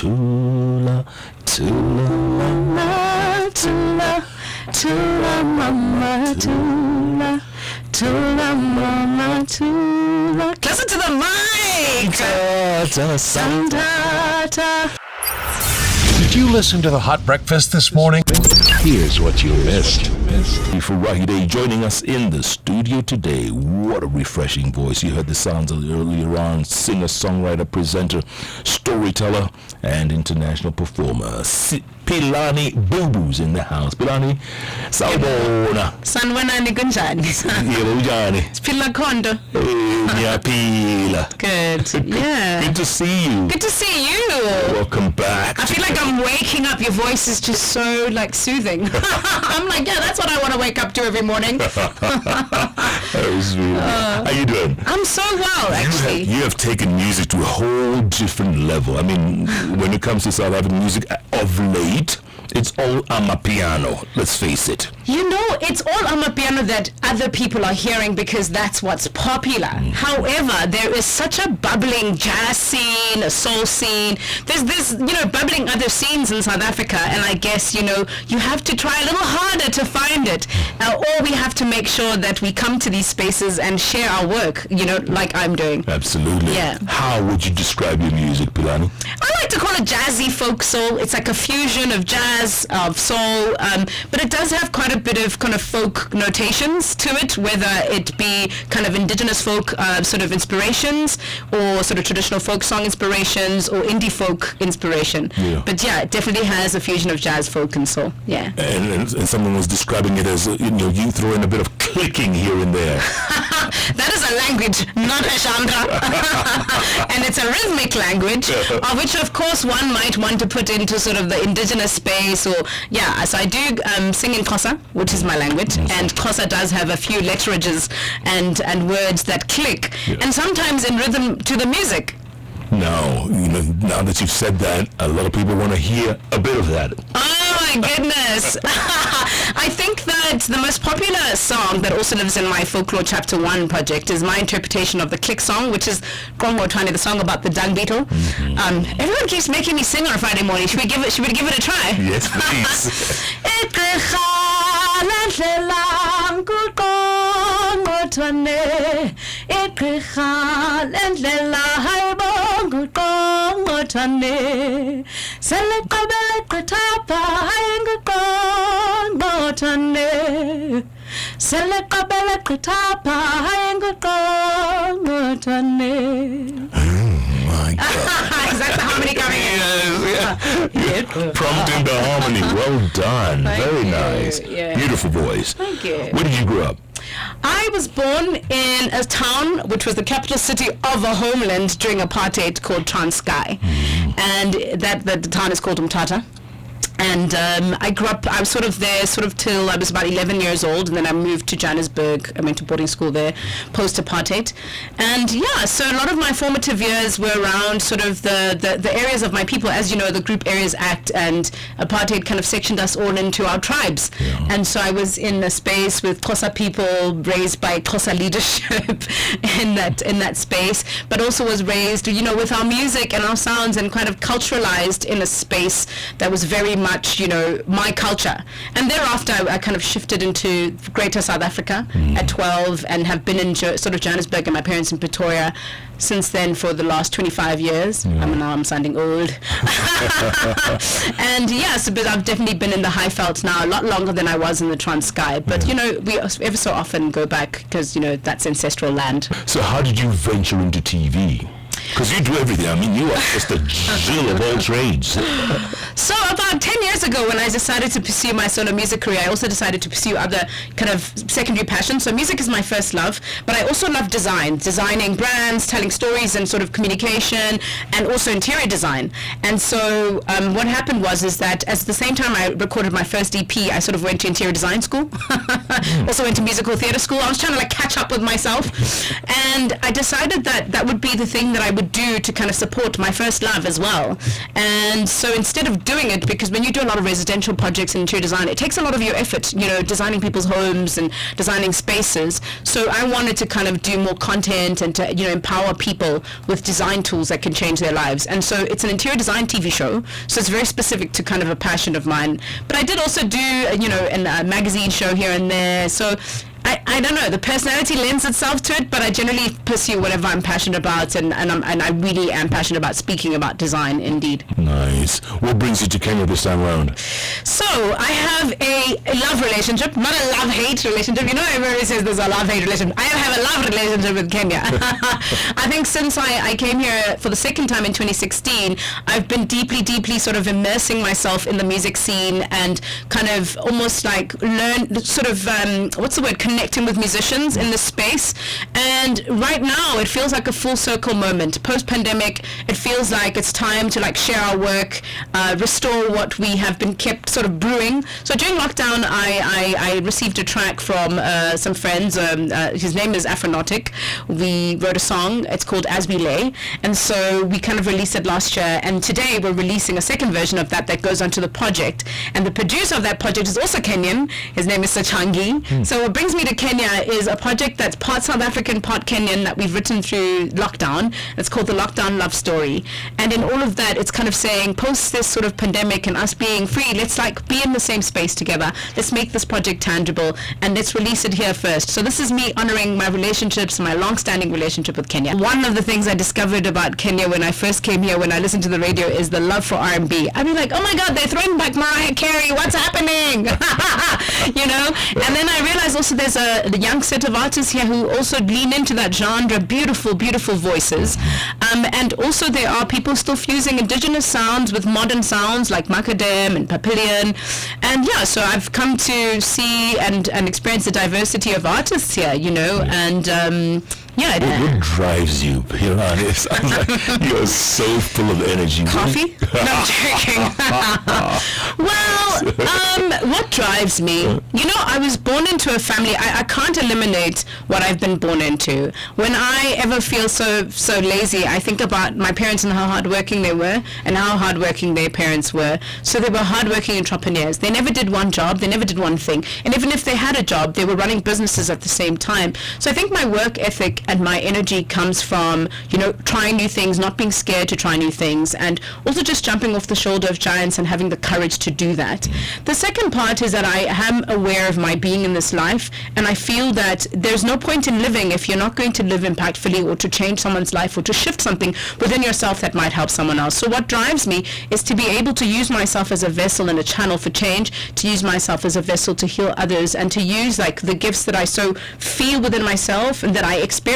Tula, tula, mama, tula, tula, mama, tula, tula, mama, tula. Listen to the mic! Ta-ta, Santa. Did you listen to the Hot Breakfast this morning? Here's what you missed. For Rocky Day joining us in the studio today. What a refreshing voice. You heard the sounds earlier on. Singer, songwriter, presenter, storyteller, and international performer. Pilani Bubu's in the house. Pilani, sawubona. Sanibonani kunjani? Yebo njani? Siphila khonto. Ngiyaphila. Good. Yeah. Good to see you. Good to see you. Welcome back. I feel like I'm waking up. Your voice is just so like soothing. I'm like, yeah, that's what I want to wake up to every morning. That was really how you doing? I'm so well, actually. You have taken music to a whole different level. I mean, when it comes to South African music of late, it's all amapiano, let's face it. You know, it's all amapiano that other people are hearing because that's what's popular. However, there is such a bubbling jazz scene, a soul scene. There's this, bubbling other scenes in South Africa, and I guess, you have to try a little harder to find it. Or we have to make sure that we come to these spaces and share our work, like I'm doing. Absolutely. Yeah. How would you describe your music, Pilani? I like to call it jazzy folk soul. It's like a fusion of jazz, of soul, but it does have quite a bit of kind of folk notations to it, whether it be kind of indigenous folk sort of inspirations or sort of traditional folk song inspirations or indie folk inspiration. Yeah. But yeah, it definitely has a fusion of jazz, folk and soul. Yeah. And someone was describing it as, you throw in a bit of clicking here and there. That is a language, not a genre. And it's a rhythmic language, of which of course one might want to put into sort of the indigenous space or, so I do sing in Xhosa, which is my language, and Xhosa does have a few letterages and words that click, and sometimes in rhythm to the music. Now, now that you've said that, a lot of people want to hear a bit of that. Oh my goodness. I think that the most popular song that also lives in my Folklore Chapter 1 project is my interpretation of the Click song, which is Kongo Twane, the song about the dung beetle. Everyone keeps making me sing on a Friday morning. Should we give it a try? Yes, please. My God. Is that the harmony coming in? Yes. Prompting the harmony. Well done. Very nice. Yeah. Beautiful voice. Thank you. Where did you grow up? I was born in a town which was the capital city of a homeland during apartheid called Transkei. And the town is called Umtata. And I grew up, I was sort of there till I was about 11 years old, and then I moved to Johannesburg. I went to boarding school there post-apartheid. And so a lot of my formative years were around sort of the areas of my people. As you know, the Group Areas Act and apartheid kind of sectioned us all into our tribes. Yeah. And so I was in a space with Xhosa people, raised by Xhosa leadership in that space, but also was raised, with our music and our sounds and kind of culturalized in a space that was very much, my culture. And thereafter, I kind of shifted into Greater South Africa at 12 and have been in sort of Johannesburg and my parents in Pretoria since then for the last 25 years. Now I'm sounding old. And but I've definitely been in the Highveld now a lot longer than I was in the Transkei. But, we ever so often go back because, that's ancestral land. So how did you venture into TV? Because you do everything. I mean, you are just a Jill of all trades. So about 10 years ago, when I decided to pursue my solo music career, I also decided to pursue other kind of secondary passions. So music is my first love, but I also love designing brands, telling stories and sort of communication, and also interior design. And so what happened was that at the same time I recorded my first EP, I sort of went to interior design school. Also went to musical theater school. I was trying to catch up with myself. And I decided that would be the thing that I would do to kind of support my first love as well. And so instead of doing it project because when you do a lot of residential projects in interior design, it takes a lot of your effort, designing people's homes and designing spaces. So I wanted to kind of do more content and to, empower people with design tools that can change their lives. And so it's an interior design TV show, so it's very specific to kind of a passion of mine. But I did also do, a magazine show here and there. So I don't know, the personality lends itself to it, but I generally pursue whatever I'm passionate about, and I really am passionate about speaking about design, indeed. Nice. What brings you to Kenya this time around? So, I have a love relationship, not a love-hate relationship. Everybody says there's a love-hate relationship. I have a love relationship with Kenya. I think since I came here for the second time in 2016, I've been deeply sort of immersing myself in the music scene and kind of almost like connecting with musicians in this space. And right now it feels like a full circle moment. Post-pandemic, it feels like it's time to like share our work, restore what we have been kept sort of brewing. So during lockdown, I received a track from some friends. His name is Afronautic. We wrote a song. It's called As We Lay. And so we kind of released it last year. And today we're releasing a second version of that goes onto the project. And the producer of that project is also Kenyan. His name is Sachangi. So what brings me to Kenya is a project that's part South African, part Kenyan that we've written through lockdown. It's called The Lockdown Love Story. And in all of that, it's kind of saying, post this sort of pandemic and us being free, let's like be in the same space together. Let's make this project tangible and let's release it here first. So this is me honoring my relationships, my long-standing relationship with Kenya. One of the things I discovered about Kenya when I first came here, when I listened to the radio, is the love for R&B. I'd be like, oh my God, they're throwing back Mariah Carey. What's happening? And then I realized also there's a young set of artists here who also lean into that genre, beautiful voices. And also there are people still fusing indigenous sounds with modern sounds like Macadam and Papillion. And yeah, so I've come to see and experience the diversity of artists here, and what drives you, Pilanis? You're so full of energy. Coffee? No, I'm joking. What drives me? I was born into a family. I can't eliminate what I've been born into. When I ever feel so lazy, I think about my parents and how hardworking they were and how hardworking their parents were. So they were hardworking entrepreneurs. They never did one job. They never did one thing. And even if they had a job, they were running businesses at the same time. So I think my work ethic and my energy comes from, trying new things, not being scared to try new things, and also just jumping off the shoulder of giants and having the courage to do that. The second part is that I am aware of my being in this life, and I feel that there's no point in living if you're not going to live impactfully or to change someone's life or to shift something within yourself that might help someone else. So what drives me is to be able to use myself as a vessel and a channel for change, to use myself as a vessel to heal others, and to use like the gifts that I so feel within myself and that I experience,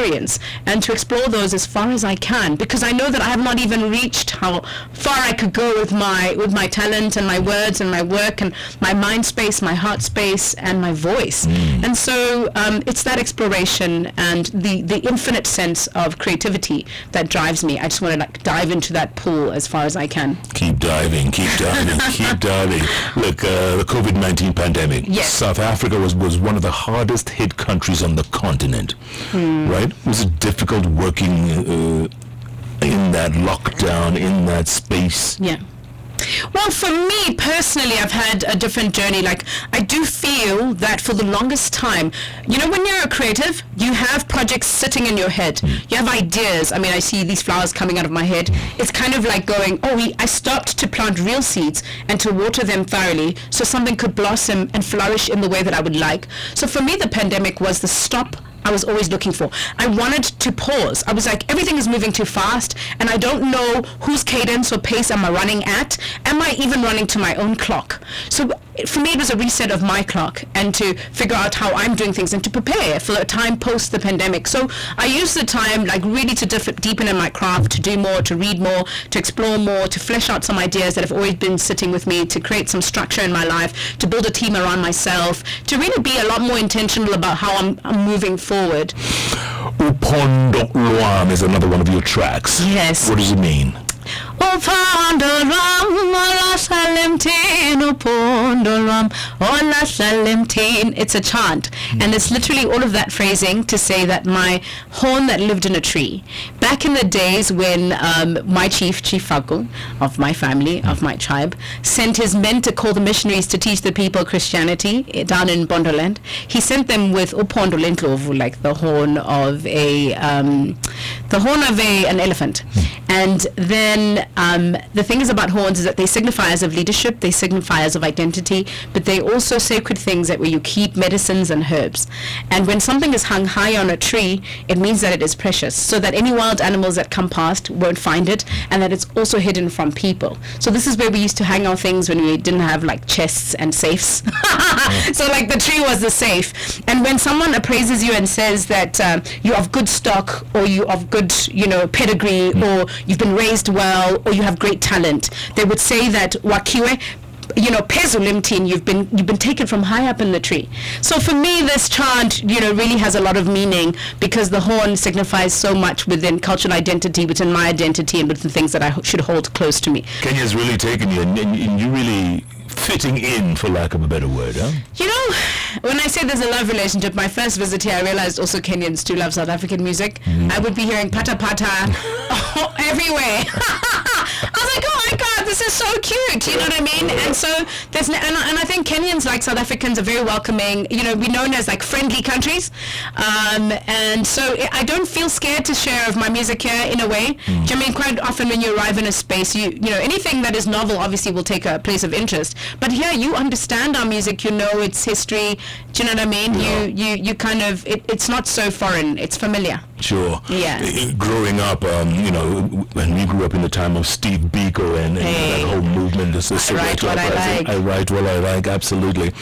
and to explore those as far as I can, because I know that I have not even reached how far I could go with my talent and my words and my work and my mind space, my heart space, and my voice. And so it's that exploration and the infinite sense of creativity that drives me. I just want to dive into that pool as far as I can. Keep diving. Keep diving. Look, the COVID-19 pandemic. Yes. South Africa was one of the hardest hit countries on the continent, right? Was it difficult working in that lockdown, in that space? Yeah. Well, for me personally, I've had a different journey. Like, I do feel that for the longest time, when you're a creative, you have projects sitting in your head. You have ideas. I mean, I see these flowers coming out of my head. It's kind of like going, I stopped to plant real seeds and to water them thoroughly so something could blossom and flourish in the way that I would like. So for me, the pandemic was the stop I was always looking for. I wanted to pause. I was like, everything is moving too fast, and I don't know whose cadence or pace am I running at. Am I even running to my own clock? So for me, it was a reset of my clock, and to figure out how I'm doing things and to prepare for a time post the pandemic. So I used the time like really to deepen in my craft, to do more, to read more, to explore more, to flesh out some ideas that have always been sitting with me, to create some structure in my life, to build a team around myself, to really be a lot more intentional about how I'm moving forward. Upondo Lwam is another one of your tracks. Yes. What does it mean? Upondo lwam olasalemtin, upondo lwam olasalemtin. It's a chant, and it's literally all of that phrasing to say that my horn that lived in a tree back in the days when my Chief Faku of my family, of my tribe, sent his men to call the missionaries to teach the people Christianity down in Bondoland, he sent them with upondo lendlovu, like the horn of an elephant. And then the thing is about horns is that they signify as of leadership, they signify as of identity, but they also sacred things that where you keep medicines and herbs. And when something is hung high on a tree, it means that it is precious, so that any wild animals that come past won't find it, and that it's also hidden from people. So this is where we used to hang our things when we didn't have like chests and safes. So like the tree was the safe. And when someone appraises you and says that you're of good stock, or you of good, pedigree, or you've been raised well, or you have great talent, they would say that wakiwe, pezulimtin, you've been taken from high up in the tree. So for me, this chant, really has a lot of meaning, because the horn signifies so much within cultural identity, within my identity, and with the things that I should hold close to me. Kenya's really taken you, and you really fitting in, for lack of a better word, huh? When I say there's a love relationship, my first visit here, I realized also Kenyans too love South African music. I would be hearing pata pata everywhere. I was like, oh my God, this is so cute, you know what I mean? And so there's, and I think Kenyans, like South Africans, are very welcoming. We're known as like friendly countries, and so I don't feel scared to share of my music here in a way. Do you know what I mean? Quite often when you arrive in a space, anything that is novel obviously will take a place of interest. But here you understand our music, its history. Do you know what I mean? Yeah. You kind of, it's not so foreign, it's familiar. Sure. Yeah. Growing up, when we grew up in the time of Steve Biko and that whole movement, I write what I like. I write what I like, absolutely.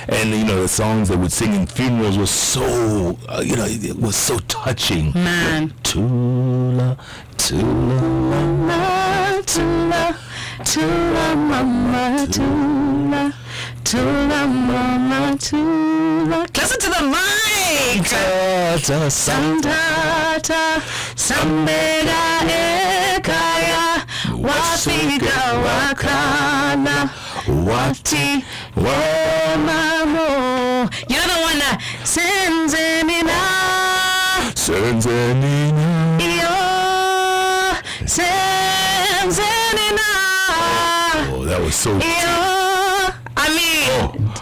And the songs they would sing in funerals were so, it was so touching. Man. Tula, tula, mama, tula, tula, mama, tula, tula, mama, tula. Listen to the mic. Santata, Sambeda Ekaya, Wafika Wakana, Wati Wemamo. You know the one that Senzenina, Yo, Senzenina. Oh, that was so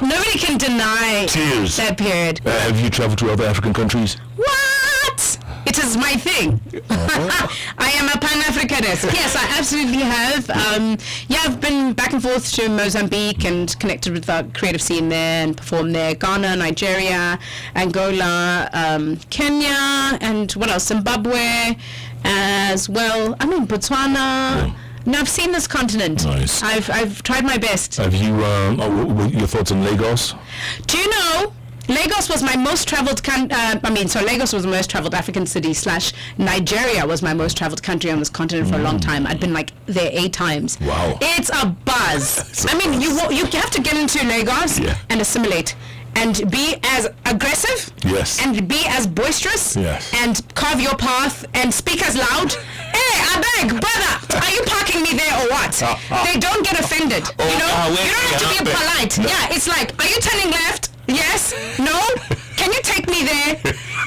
nobody can deny tears. That period. Have you traveled to other African countries? What? It is my thing. I am a Pan-Africanist. Yes, I absolutely have. I've been back and forth to Mozambique and connected with the creative scene there and performed there. Ghana, Nigeria, Angola, Kenya, and what else? Zimbabwe as well. Botswana. Yeah. No, I've seen this continent. Nice. I've tried my best. Have you, your thoughts on Lagos? Do you know, Lagos was my most traveled Lagos was the most traveled African city / Nigeria was my most traveled country on this continent for a long time. I'd been there 8 times. Wow. It's a buzz. You have to get into Lagos and assimilate. And be as aggressive, yes, and be as boisterous, yes, and carve your path and speak as loud. Hey, I beg, brother, are you parking me there or what? They don't get offended. You don't have to be polite. No. Yeah, it's like, are you turning left? Yes. No. Can you take me there?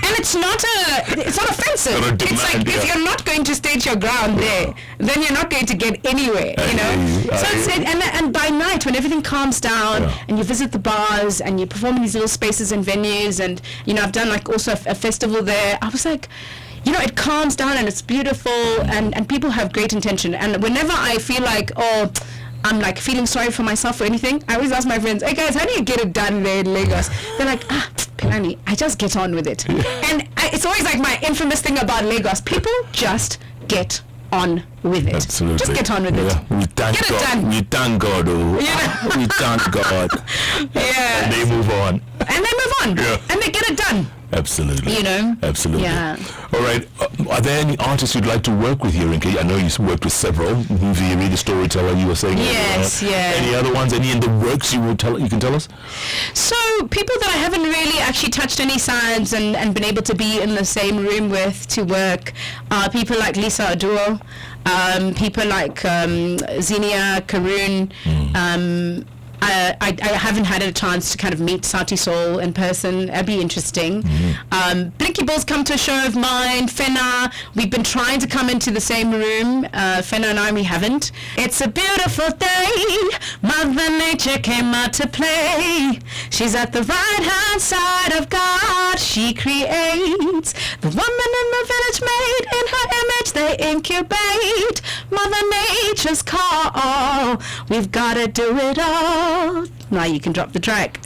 And it's not offensive. It's like if you're not going to state your ground there, then you're not going to get anywhere. And by night when everything calms down and you visit the bars and you perform in these little spaces and venues, and I've done also a festival there. I was like, it calms down and it's beautiful, and people have great intention. And whenever I feel like, I'm like feeling sorry for myself or anything, I always ask my friends, hey guys, how do you get it done there in Lagos? They're like, Pilani, I just get on with it. And it's always like my infamous thing about Lagos. People just get on with it. Absolutely. Just get on with it. We thank get God. It done. We thank God. We thank God. Yeah. And they move on. Yeah. And they get it done. Absolutely. Absolutely. Yeah. All right. Are there any artists you'd like to work with here in Kenya? I know you've worked with several. Viri, the storyteller, you were saying. Yes, Any other ones? Any in the works you can tell us? So people that I haven't really actually touched any sides and been able to be in the same room with to work are people like Lisa Aduo, people like Zinia Karoon. I haven't had a chance to kind of meet Sati Soul in person. That'd be interesting. Blinky Bill's come to a show of mine. Fenna, we've been trying to come into the same room. Fenna and I, we haven't. It's a beautiful day. Mother Nature came out to play. She's at the right-hand side of God. She creates. The woman in the village made. In her image they incubate. Mother Nature's call. We've got to do it all. Now you can drop the track.